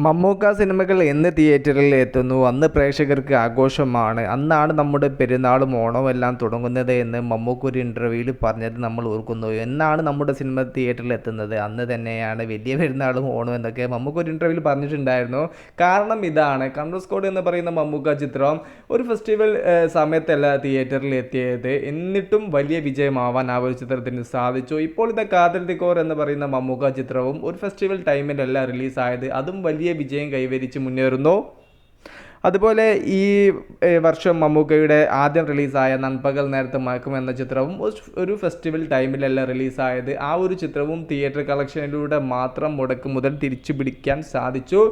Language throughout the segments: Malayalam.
മമ്മൂക്ക സിനിമകൾ എന്ന് തിയേറ്ററിൽ എത്തുന്നു അന്ന് പ്രേക്ഷകർക്ക് ആഘോഷമാണ്. അന്നാണ് നമ്മുടെ പെരുന്നാളും ഓണവും എല്ലാം തുടങ്ങുന്നത് എന്ന് മമ്മൂക്ക ഒരു ഇൻ്റർവ്യൂവിൽ പറഞ്ഞത് നമ്മൾ ഓർക്കുന്നു. എന്നാണ് നമ്മുടെ സിനിമ തിയേറ്ററിൽ എത്തുന്നത് അന്ന് തന്നെയാണ് വലിയ പെരുന്നാളും ഓണവും എന്നൊക്കെ മമ്മൂക്ക ഒരു ഇൻ്റർവ്യൂവിൽ പറഞ്ഞിട്ടുണ്ടായിരുന്നു. കാരണം ഇതാണ്, കണ്ണൂർ സ്ക്വാഡ് എന്ന് പറയുന്ന മമ്മൂക്ക ചിത്രം ഒരു ഫെസ്റ്റിവൽ സമയത്തല്ല തിയേറ്ററിൽ എത്തിയത്. എന്നിട്ടും വലിയ വിജയമാവാൻ ആ ഒരു ചിത്രത്തിന് സാധിച്ചു. ഇപ്പോൾ ഇത് കാതൽ ദിക്കോർ എന്ന് പറയുന്ന മമ്മൂക്ക ചിത്രവും ഒരു ഫെസ്റ്റിവൽ ടൈമിലല്ല റിലീസായത്. അതും വലിയ വിജയം കൈവരിച്ച് മുന്നേറുന്നു. അതുപോലെ ഈ വർഷം മമ്മൂക്കയുടെ ആദ്യം റിലീസായ നൻപകൽ നേരത്തെ മയക്കും എന്ന ചിത്രവും ഒരു ഫെസ്റ്റിവൽ ടൈമിലല്ല റിലീസായത്. ആ ഒരു ചിത്രവും തിയേറ്റർ കളക്ഷനിലൂടെ മാത്രം മുടക്ക് മുതൽ തിരിച്ചു പിടിക്കാൻ സാധിച്ചു.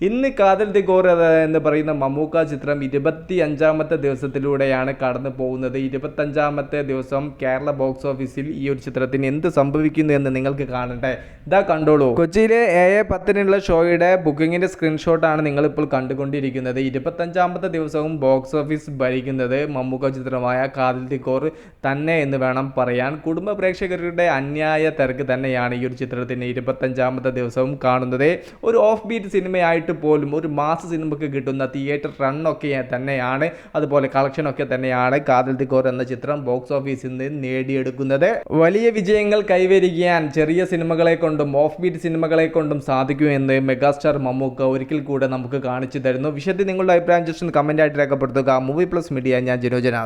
ഇന്ന് കാതൽ ദിഗോർ എന്ന് പറയുന്ന മമ്മൂക്ക ചിത്രം 25ാമത്തെ ദിവസത്തിലൂടെയാണ് കടന്നു പോകുന്നത്. 25ാമത്തെ ദിവസം കേരള ബോക്സ് ഓഫീസിൽ ഈ ഒരു ചിത്രത്തിന് എന്ത് സംഭവിക്കുന്നു എന്ന് നിങ്ങൾക്ക് കാണട്ടെ. ഇതാ കണ്ടോളൂ. കൊച്ചിയിലെ 7:10 ഷോയുടെ ബുക്കിങ്ങിൻ്റെ സ്ക്രീൻഷോട്ടാണ് നിങ്ങളിപ്പോൾ കണ്ടുകൊണ്ടിരിക്കുന്നത്. 25ാമത്തെ ദിവസവും ബോക്സ് ഓഫീസ് ഭരിക്കുന്നത് മമ്മൂക്ക ചിത്രമായ കാതൽ ദിക്കോർ തന്നെ എന്ന് വേണം പറയാൻ. കുടുംബ പ്രേക്ഷകരുടെ അന്യായ തിരക്ക് തന്നെയാണ് ഈ ഒരു ചിത്രത്തിന് 25ാമത്തെ ദിവസവും കാണുന്നത്. ഒരു ഓഫ് ബീറ്റ് സിനിമയായിട്ട് പോലും ഒരു മാസ സിനിമയ്ക്ക് കിട്ടുന്ന തിയേറ്റർ റണ്ണൊക്കെ തന്നെയാണ്, അതുപോലെ കളക്ഷനൊക്കെ തന്നെയാണ് കാതൽ ദിക്കോർ എന്ന ചിത്രം ബോക്സ് ഓഫീസിൽ നിന്ന് നേടിയെടുക്കുന്നത്. വലിയ വിജയങ്ങൾ കൈവരിക്കാൻ ചെറിയ സിനിമകളെ കൊണ്ടും ഓഫ് ബീറ്റ് സിനിമകളെ കൊണ്ടും സാധിക്കുമെന്ന് മെഗാസ്റ്റാർ മമ്മൂക്ക ഒരിക്കൽ കൂടെ നമുക്ക് കാണിച്ചു തരുന്നു. വിഷയത്തിൽ നിങ്ങളുടെ അഭിപ്രായം ജസ്റ്റ് ഒന്ന് കമൻ്റ് ആയിട്ട് രേഖപ്പെടുത്തുക. മൂവി പ്ലസ് മീഡിയ, ഞാൻ ജിനോജന.